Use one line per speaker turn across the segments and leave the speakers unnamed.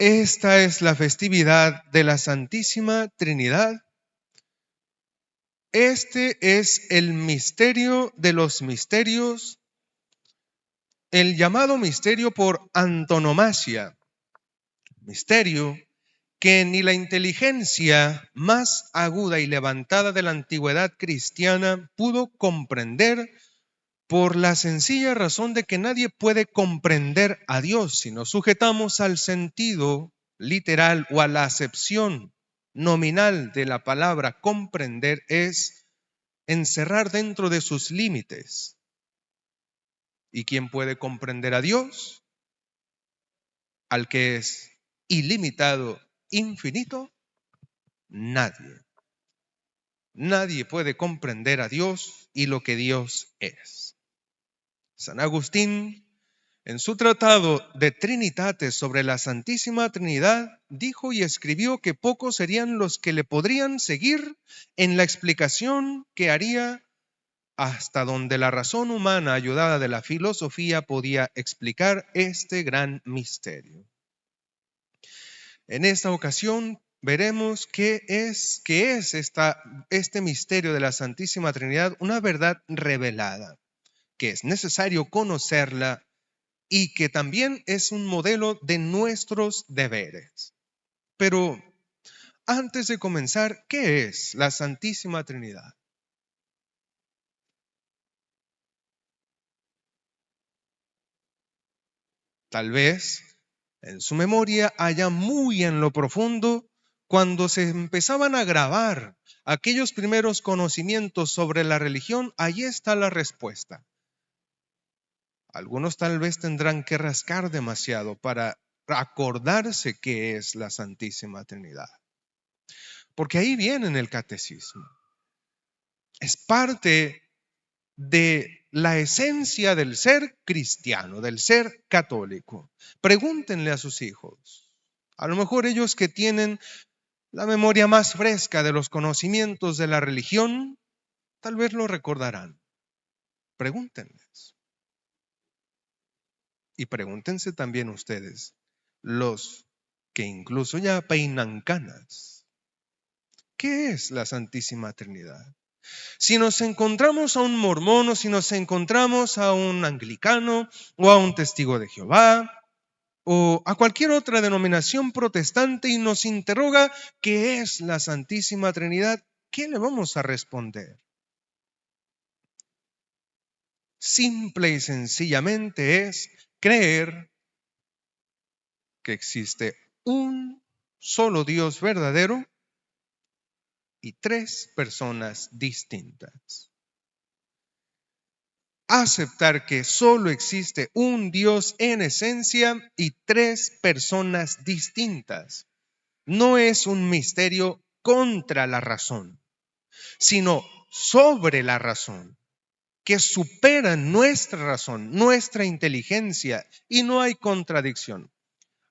Esta es la festividad de la Santísima Trinidad. Este es el misterio de los misterios, el llamado misterio por antonomasia, misterio que ni la inteligencia más aguda y levantada de la antigüedad cristiana pudo comprender, por la sencilla razón de que nadie puede comprender a Dios si nos sujetamos al sentido literal o a la acepción nominal de la palabra comprender, es encerrar dentro de sus límites. ¿Y quién puede comprender a Dios? Al que es ilimitado, infinito, nadie. Nadie puede comprender a Dios y lo que Dios es. San Agustín, en su tratado de Trinitates sobre la Santísima Trinidad, dijo y escribió que pocos serían los que le podrían seguir en la explicación que haría hasta donde la razón humana, ayudada de la filosofía, podía explicar este gran misterio. En esta ocasión veremos qué es este misterio de la Santísima Trinidad, una verdad revelada, que es necesario conocerla y que también es un modelo de nuestros deberes. Pero antes de comenzar, ¿qué es la Santísima Trinidad? Tal vez en su memoria haya muy en lo profundo, cuando se empezaban a grabar aquellos primeros conocimientos sobre la religión, ahí está la respuesta. Algunos tal vez tendrán que rascar demasiado para acordarse qué es la Santísima Trinidad. Porque ahí viene en el catecismo. Es parte de la esencia del ser cristiano, del ser católico. Pregúntenle a sus hijos. A lo mejor ellos que tienen la memoria más fresca de los conocimientos de la religión, tal vez lo recordarán. Pregúntenles. Y pregúntense también ustedes, los que incluso ya peinan canas. ¿Qué es la Santísima Trinidad? Si nos encontramos a un mormón o si nos encontramos a un anglicano o a un testigo de Jehová o a cualquier otra denominación protestante y nos interroga qué es la Santísima Trinidad, ¿qué le vamos a responder? Simple y sencillamente es creer que existe un solo Dios verdadero y tres personas distintas. Aceptar que solo existe un Dios en esencia y tres personas distintas. No es un misterio contra la razón, sino sobre la razón, que supera nuestra razón, nuestra inteligencia, y no hay contradicción.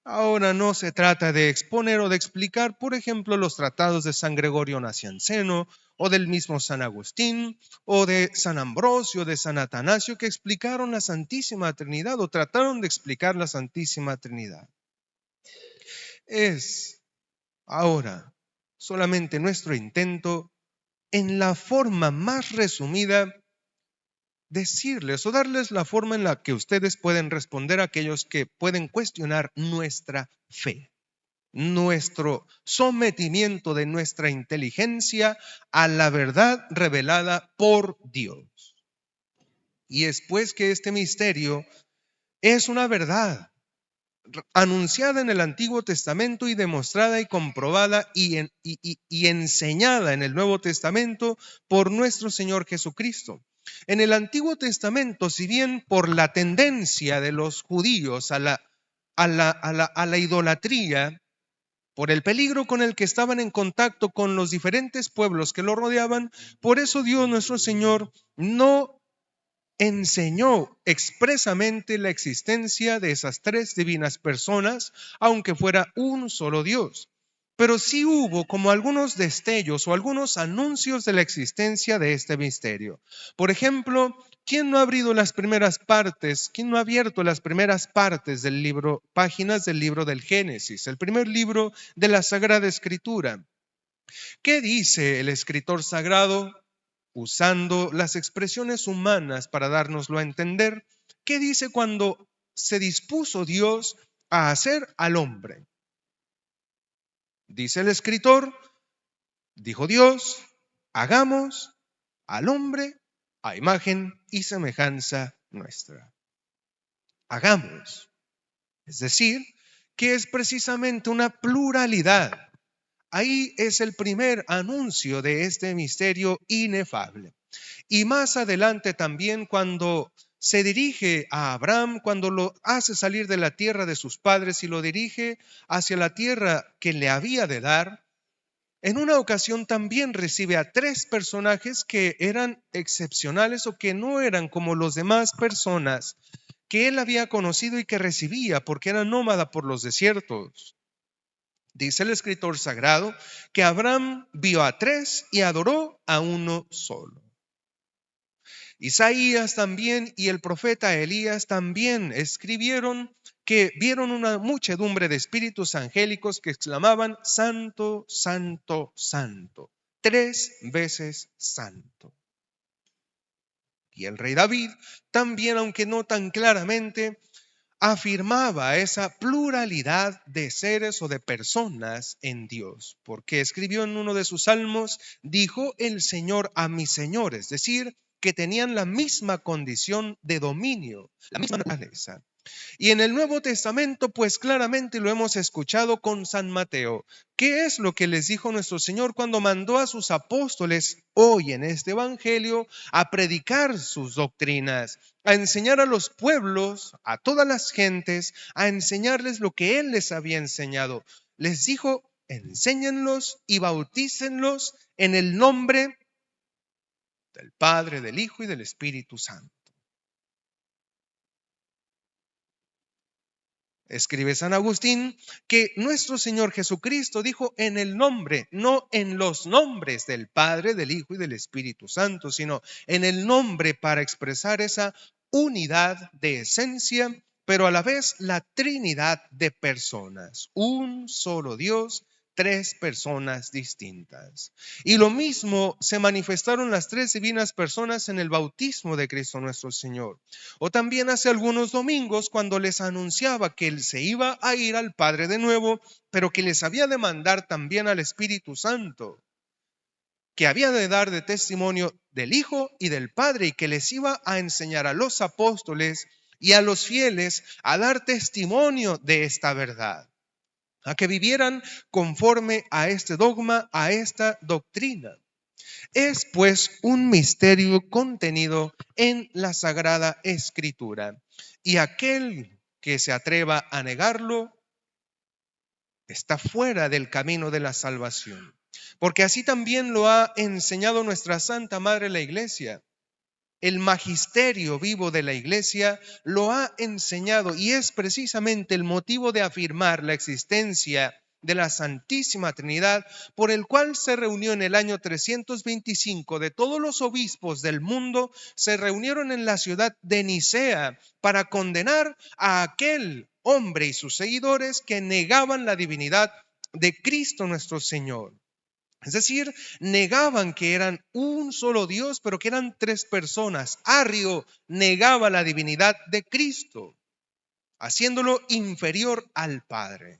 Ahora no se trata de exponer o de explicar, por ejemplo, los tratados de San Gregorio Nacianceno o del mismo San Agustín o de San Ambrosio, de San Atanasio, que explicaron la Santísima Trinidad o trataron de explicar la Santísima Trinidad. Es ahora solamente nuestro intento, en la forma más resumida, decirles o darles la forma en la que ustedes pueden responder a aquellos que pueden cuestionar nuestra fe, nuestro sometimiento de nuestra inteligencia a la verdad revelada por Dios. Y es pues que este misterio es una verdad anunciada en el Antiguo Testamento y demostrada y comprobada y enseñada en el Nuevo Testamento por nuestro Señor Jesucristo. En el Antiguo Testamento, si bien por la tendencia de los judíos a la idolatría, por el peligro con el que estaban en contacto con los diferentes pueblos que lo rodeaban, por eso Dios nuestro Señor no enseñó expresamente la existencia de esas tres divinas personas, aunque fuera un solo Dios. Pero sí hubo como algunos destellos o algunos anuncios de la existencia de este misterio. Por ejemplo, ¿quién no ha abrido las primeras partes? ¿Quién no ha abierto las primeras partes del libro, páginas del libro del Génesis, el primer libro de la Sagrada Escritura? ¿Qué dice el escritor sagrado usando las expresiones humanas para dárnoslo a entender? ¿Qué dice cuando se dispuso Dios a hacer al hombre? Dice el escritor, dijo Dios, hagamos al hombre a imagen y semejanza nuestra. Hagamos. Es decir, que es precisamente una pluralidad. Ahí es el primer anuncio de este misterio inefable. Y más adelante también cuando se dirige a Abraham, cuando lo hace salir de la tierra de sus padres y lo dirige hacia la tierra que le había de dar, en una ocasión también recibe a 3 personajes que eran excepcionales o que no eran como los demás personas que él había conocido y que recibía porque era nómada por los desiertos. Dice el escritor sagrado que Abraham vio a 3 y adoró a uno solo. Isaías también y el profeta Elías también escribieron que vieron una muchedumbre de espíritus angélicos que exclamaban, Santo, Santo, Santo, 3 veces Santo. Y el rey David también, aunque no tan claramente, afirmaba esa pluralidad de seres o de personas en Dios, porque escribió en uno de sus salmos, dijo el Señor a mis señores, es decir, que tenían la misma condición de dominio, la misma naturaleza. Y en el Nuevo Testamento, pues claramente lo hemos escuchado con San Mateo. ¿Qué es lo que les dijo nuestro Señor cuando mandó a sus apóstoles hoy en este Evangelio a predicar sus doctrinas, a enseñar a los pueblos, a todas las gentes, a enseñarles lo que Él les había enseñado? Les dijo, enséñenlos y bautícenlos en el nombre del Padre, del Hijo y del Espíritu Santo. Escribe San Agustín que nuestro Señor Jesucristo dijo en el nombre, no en los nombres del Padre, del Hijo y del Espíritu Santo, sino en el nombre para expresar esa unidad de esencia, pero a la vez la trinidad de personas, un solo Dios, 3 personas distintas. Y lo mismo se manifestaron las 3 divinas personas en el bautismo de Cristo nuestro Señor. O también hace algunos domingos cuando les anunciaba que Él se iba a ir al Padre de nuevo, pero que les había de mandar también al Espíritu Santo, que había de dar de testimonio del Hijo y del Padre y que les iba a enseñar a los apóstoles y a los fieles a dar testimonio de esta verdad, a que vivieran conforme a este dogma, a esta doctrina. Es pues un misterio contenido en la Sagrada Escritura, y aquel que se atreva a negarlo está fuera del camino de la salvación, porque así también lo ha enseñado nuestra Santa Madre la Iglesia. El magisterio vivo de la Iglesia lo ha enseñado y es precisamente el motivo de afirmar la existencia de la Santísima Trinidad, por el cual se reunió en el año 325 de todos los obispos del mundo, se reunieron en la ciudad de Nicea para condenar a aquel hombre y sus seguidores que negaban la divinidad de Cristo nuestro Señor. Es decir, negaban que eran un solo Dios, pero que eran 3 personas. Arrio negaba la divinidad de Cristo, haciéndolo inferior al Padre.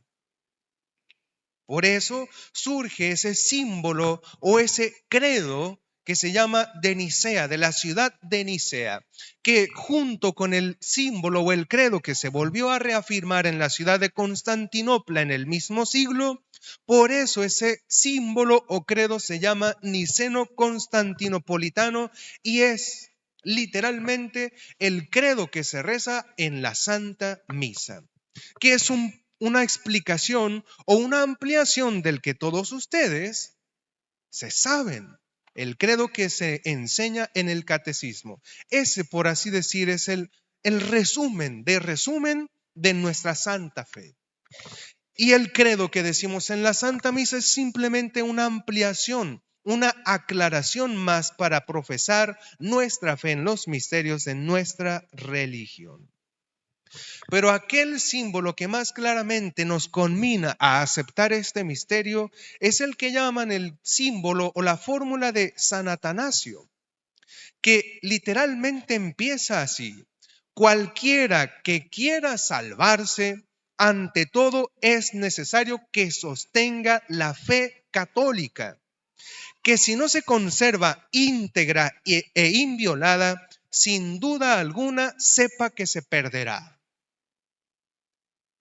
Por eso surge ese símbolo o ese credo que se llama de Nicea, de la ciudad de Nicea, que junto con el símbolo o el credo que se volvió a reafirmar en la ciudad de Constantinopla en el mismo siglo, por eso ese símbolo o credo se llama niceno-constantinopolitano y es literalmente el credo que se reza en la Santa Misa, que es una explicación o una ampliación del que todos ustedes se saben, el credo que se enseña en el catecismo. Ese, por así decir, es el resumen de nuestra santa fe. Y el credo que decimos en la Santa Misa es simplemente una ampliación una aclaración más para profesar nuestra fe en los misterios de nuestra religión. Pero aquel símbolo que más claramente nos conmina a aceptar este misterio es el que llaman el símbolo o la fórmula de San Atanasio, que literalmente empieza así: cualquiera que quiera salvarse, ante todo es necesario que sostenga la fe católica, que si no se conserva íntegra e inviolada, sin duda alguna sepa que se perderá.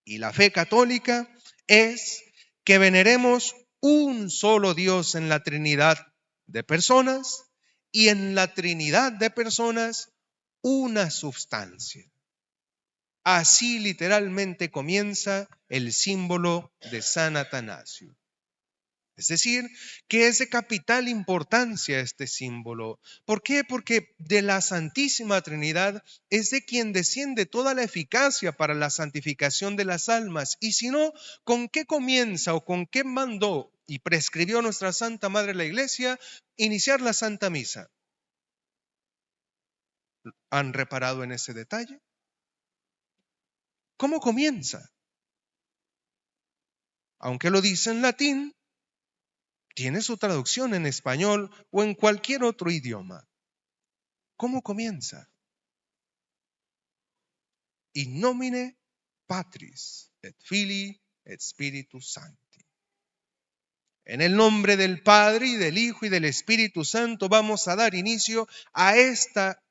Y la fe católica es que veneremos un solo Dios en la Trinidad de personas y en la Trinidad de personas una substancia. Así literalmente comienza el símbolo de San Atanasio. Es decir, que es de capital importancia este símbolo. ¿Por qué? Porque de la Santísima Trinidad es de quien desciende toda la eficacia para la santificación de las almas. Y si no, ¿con qué comienza o con qué mandó y prescribió nuestra Santa Madre la Iglesia iniciar la Santa Misa? ¿Han reparado en ese detalle? ¿Cómo comienza? Aunque lo dice en latín, tiene su traducción en español o en cualquier otro idioma. ¿Cómo comienza? In nomine Patris et Filii et Spiritus Sancti. En el nombre del Padre y del Hijo y del Espíritu Santo vamos a dar inicio a esta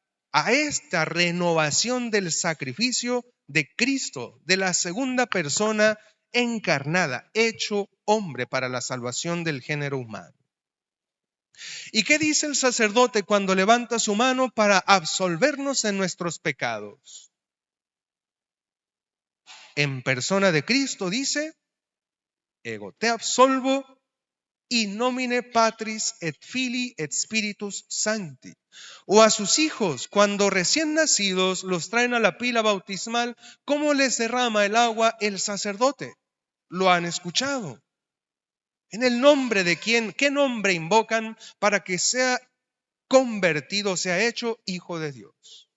renovación del sacrificio de Cristo, de la segunda persona encarnada, hecho hombre para la salvación del género humano. ¿Y qué dice el sacerdote cuando levanta su mano para absolvernos de nuestros pecados? En persona de Cristo dice: ego te absolvo in nomine Patris et Filii et Spiritus Sancti. O a sus hijos, cuando recién nacidos los traen a la pila bautismal, ¿cómo les derrama el agua el sacerdote? Lo han escuchado. ¿En el nombre de quién? ¿Qué nombre invocan para que sea convertido, sea hecho hijo de Dios?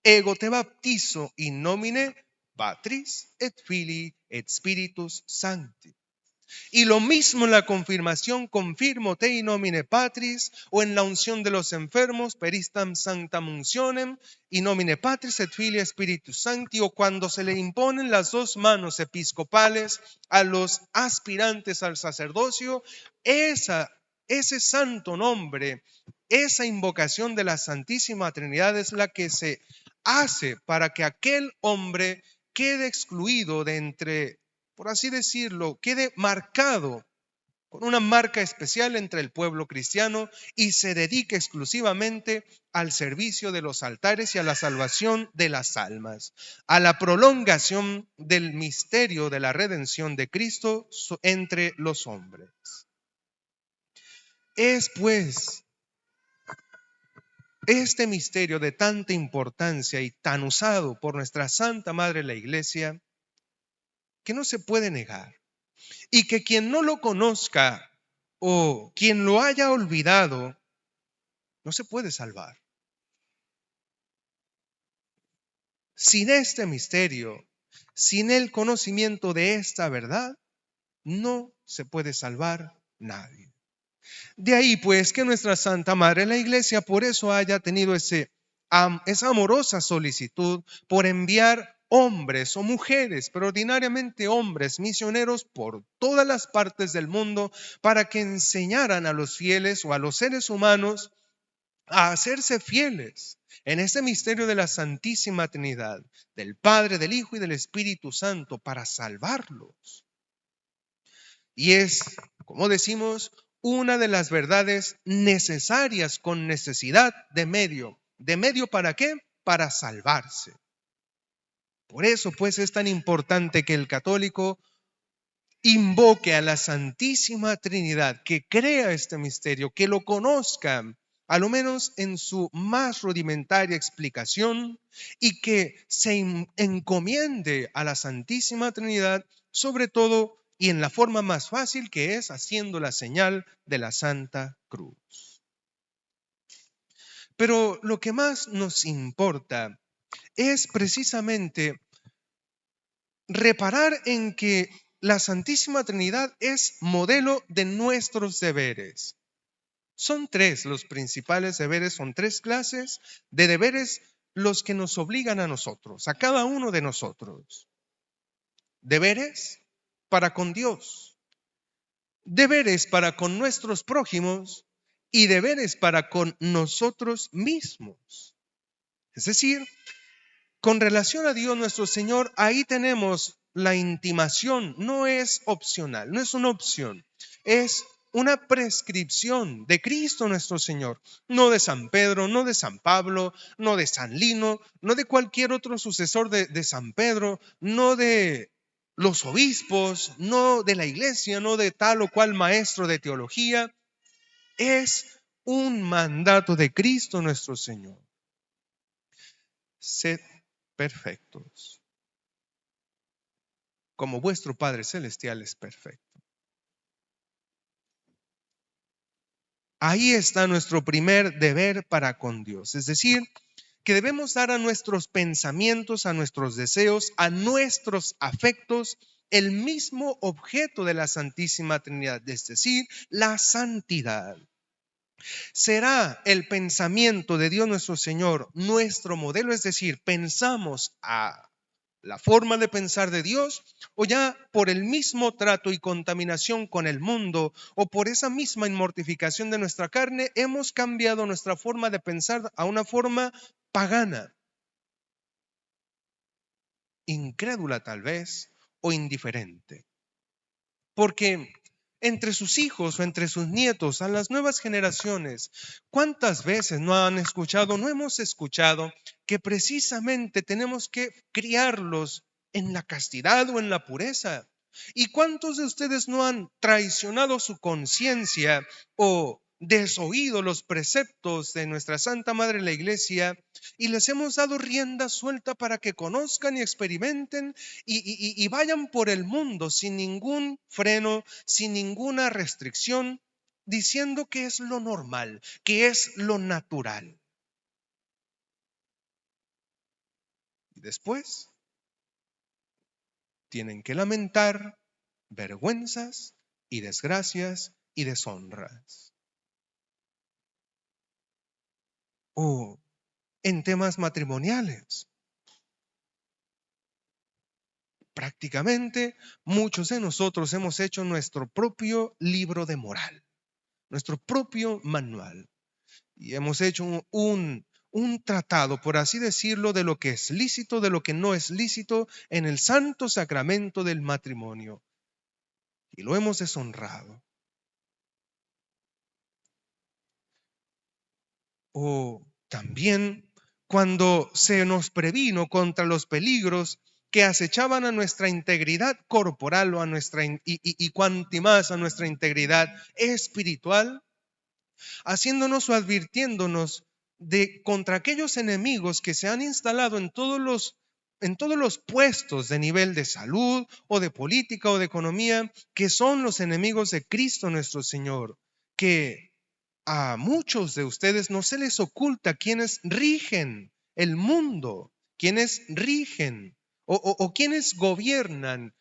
Ego te baptizo in nomine Patris et Filii et Spiritus Sancti. Y lo mismo en la confirmación: confirmo te in nomine Patris, o en la unción de los enfermos: peristam sanctam uncionem in nomine Patris et Filii Spiritus Sancti, o cuando se le imponen las dos manos episcopales a los aspirantes al sacerdocio, ese santo nombre, esa invocación de la Santísima Trinidad es la que se hace para que aquel hombre quede excluido de entre, por así decirlo, quede marcado con una marca especial entre el pueblo cristiano y se dedique exclusivamente al servicio de los altares y a la salvación de las almas, a la prolongación del misterio de la redención de Cristo entre los hombres. Es pues este misterio de tanta importancia y tan usado por nuestra Santa Madre la Iglesia que no se puede negar, y que quien no lo conozca o quien lo haya olvidado no se puede salvar. Sin este misterio, sin el conocimiento de esta verdad, no se puede salvar nadie. De ahí pues que nuestra Santa Madre la Iglesia por eso haya tenido esa amorosa solicitud por enviar hombres o mujeres, pero ordinariamente hombres misioneros por todas las partes del mundo, para que enseñaran a los fieles o a los seres humanos a hacerse fieles en este misterio de la Santísima Trinidad, del Padre, del Hijo y del Espíritu Santo, para salvarlos. Y es, como decimos, una de las verdades necesarias con necesidad de medio. ¿De medio para qué? Para salvarse. Por eso, pues, es tan importante que el católico invoque a la Santísima Trinidad, que crea este misterio, que lo conozca, a lo menos en su más rudimentaria explicación, y que se encomiende a la Santísima Trinidad, sobre todo y en la forma más fácil, que es haciendo la señal de la Santa Cruz. Pero lo que más nos importa es precisamente reparar en que la Santísima Trinidad es modelo de nuestros deberes. Son tres los principales deberes, son tres clases de deberes los que nos obligan a nosotros, a cada uno de nosotros. Deberes para con Dios, deberes para con nuestros prójimos y deberes para con nosotros mismos. Es decir, con relación a Dios nuestro Señor, ahí tenemos la intimación, no es opcional, no es una opción, es una prescripción de Cristo nuestro Señor, no de San Pedro, no de San Pablo, no de San Lino, no de cualquier otro sucesor de San Pedro, no de los obispos, no de la iglesia, no de tal o cual maestro de teología, es un mandato de Cristo nuestro Señor. Sed perfectos, como vuestro Padre Celestial es perfecto. Ahí está nuestro primer deber para con Dios, es decir, que debemos dar a nuestros pensamientos, a nuestros deseos, a nuestros afectos, el mismo objeto de la Santísima Trinidad, es decir, la santidad. ¿Será el pensamiento de Dios nuestro Señor nuestro modelo? Es decir, pensamos a la forma de pensar de Dios, o ya por el mismo trato y contaminación con el mundo, o por esa misma inmortificación de nuestra carne, hemos cambiado nuestra forma de pensar a una forma pagana, incrédula tal vez, o indiferente. Porque entre sus hijos o entre sus nietos, a las nuevas generaciones, ¿cuántas veces no hemos escuchado que precisamente tenemos que criarlos en la castidad o en la pureza? ¿Y cuántos de ustedes no han traicionado su conciencia o desoído los preceptos de nuestra Santa Madre la Iglesia y les hemos dado rienda suelta para que conozcan y experimenten y vayan por el mundo sin ningún freno, sin ninguna restricción, diciendo que es lo normal, que es lo natural? Y después tienen que lamentar vergüenzas y desgracias y deshonras. O en temas matrimoniales. Prácticamente muchos de nosotros hemos hecho nuestro propio libro de moral, nuestro propio manual. Y hemos hecho un tratado, por así decirlo, de lo que es lícito, de lo que no es lícito en el santo sacramento del matrimonio. Y lo hemos deshonrado. O también cuando se nos previno contra los peligros que acechaban a nuestra integridad corporal o a nuestra y cuanti más a nuestra integridad espiritual, haciéndonos o advirtiéndonos de contra aquellos enemigos que se han instalado en todos los puestos de nivel de salud o de política o de economía, que son los enemigos de Cristo nuestro Señor, que a muchos de ustedes no se les oculta quienes rigen el mundo, quienes rigen o quienes gobiernan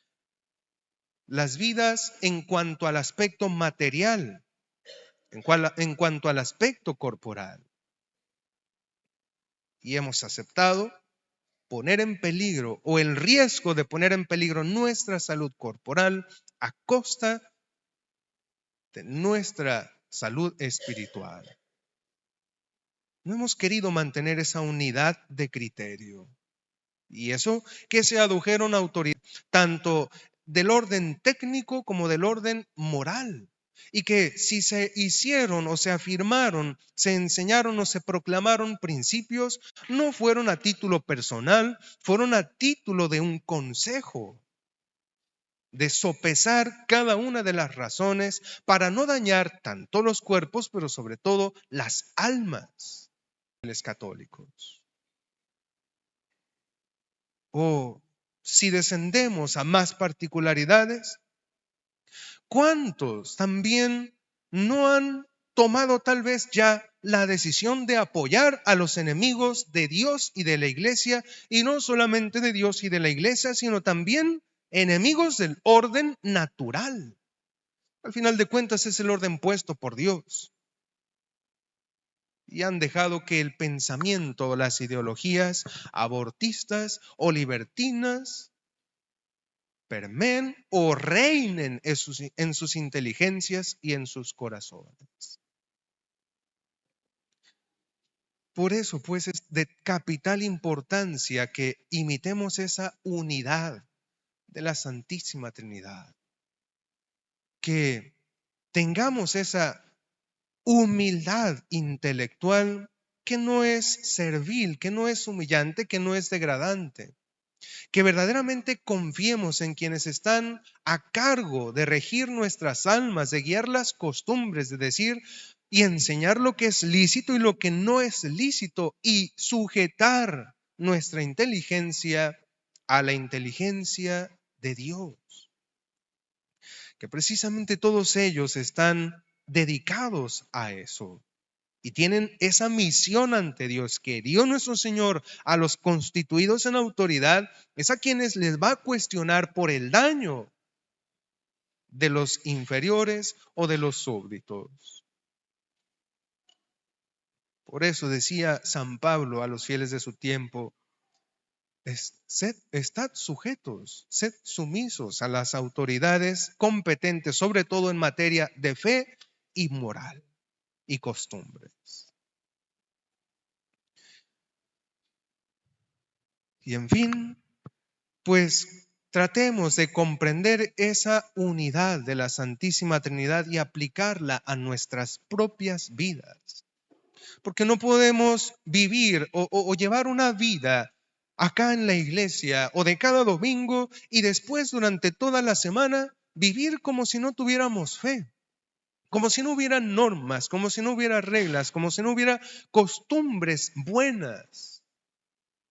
las vidas en cuanto al aspecto material, en cuanto al aspecto corporal. Y hemos aceptado poner en peligro o el riesgo de poner en peligro nuestra salud corporal a costa de nuestra salud espiritual. No hemos querido mantener esa unidad de criterio. Y eso que se adujeron autoridades, tanto del orden técnico como del orden moral. Y que si se hicieron o se afirmaron, se enseñaron o se proclamaron principios, no fueron a título personal, fueron a título de un consejo, de sopesar cada una de las razones para no dañar tanto los cuerpos, pero sobre todo las almas de los católicos. O si descendemos a más particularidades, ¿Cuántos también no han tomado tal vez ya la decisión de apoyar a los enemigos de Dios y de la iglesia? Y no solamente de Dios y de la iglesia, sino también enemigos del orden natural. Al final de cuentas es el orden puesto por Dios. Y han dejado que el pensamiento, las ideologías abortistas o libertinas permeen o reinen en sus inteligencias y en sus corazones. Por eso, pues, es de capital importancia que imitemos esa unidad de la Santísima Trinidad, que tengamos esa humildad intelectual que no es servil, que no es humillante, que no es degradante, que verdaderamente confiemos en quienes están a cargo de regir nuestras almas, de guiar las costumbres, de decir y enseñar lo que es lícito y lo que no es lícito, y sujetar nuestra inteligencia a la inteligencia de Dios. Que precisamente todos ellos están dedicados a eso. Y tienen esa misión ante Dios que dio nuestro Señor a los constituidos en autoridad, es a quienes les va a cuestionar por el daño de los inferiores o de los súbditos. Por eso decía San Pablo a los fieles de su tiempo: estad sujetos, sed sumisos a las autoridades competentes, sobre todo en materia de fe y moral y costumbres. Y en fin, pues tratemos de comprender esa unidad de la Santísima Trinidad y aplicarla a nuestras propias vidas. Porque no podemos vivir o llevar una vida acá en la iglesia o de cada domingo y después durante toda la semana vivir como si no tuviéramos fe, como si no hubiera normas, como si no hubiera reglas, como si no hubiera costumbres buenas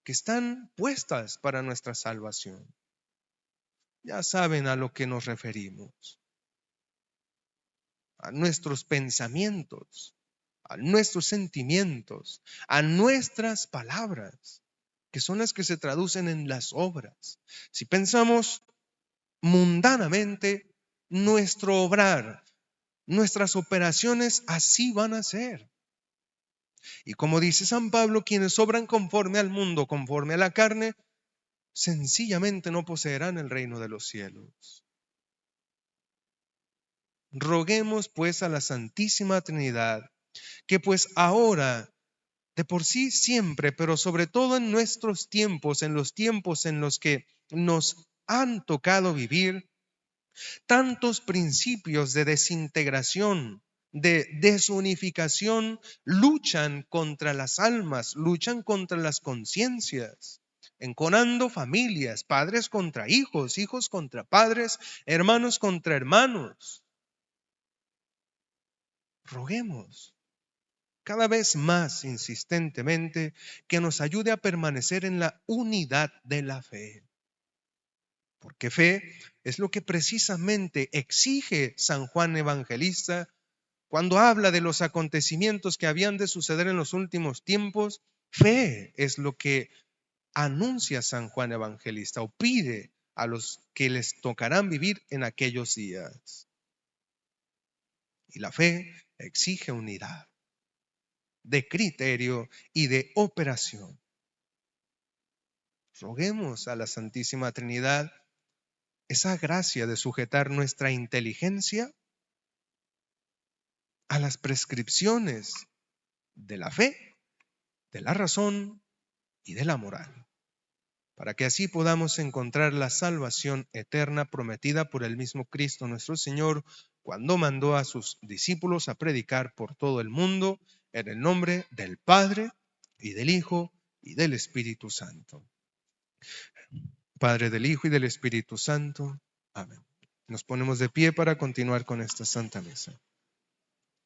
que están puestas para nuestra salvación. Ya saben a lo que nos referimos: a nuestros pensamientos, a nuestros sentimientos, a nuestras palabras, que son las que se traducen en las obras. Si pensamos mundanamente, nuestro obrar, nuestras operaciones así van a ser. Y como dice San Pablo, quienes obran conforme al mundo, conforme a la carne, sencillamente no poseerán el reino de los cielos. Roguemos pues a la Santísima Trinidad que pues ahora, de por sí siempre, pero sobre todo en nuestros tiempos, en los tiempos en los que nos han tocado vivir, tantos principios de desintegración, de desunificación, luchan contra las almas, luchan contra las conciencias, enconando familias, padres contra hijos, hijos contra padres, hermanos contra hermanos. Roguemos cada vez más insistentemente que nos ayude a permanecer en la unidad de la fe. Porque fe es lo que precisamente exige San Juan Evangelista cuando habla de los acontecimientos que habían de suceder en los últimos tiempos. Fe es lo que anuncia San Juan Evangelista o pide a los que les tocarán vivir en aquellos días. Y la fe exige unidad de criterio y de operación. Roguemos a la Santísima Trinidad esa gracia de sujetar nuestra inteligencia a las prescripciones de la fe, de la razón y de la moral, para que así podamos encontrar la salvación eterna prometida por el mismo Cristo nuestro Señor, cuando mandó a sus discípulos a predicar por todo el mundo en el nombre del Padre y del Hijo y del Espíritu Santo. Padre, del Hijo y del Espíritu Santo. Amén. Nos ponemos de pie para continuar con esta Santa Misa.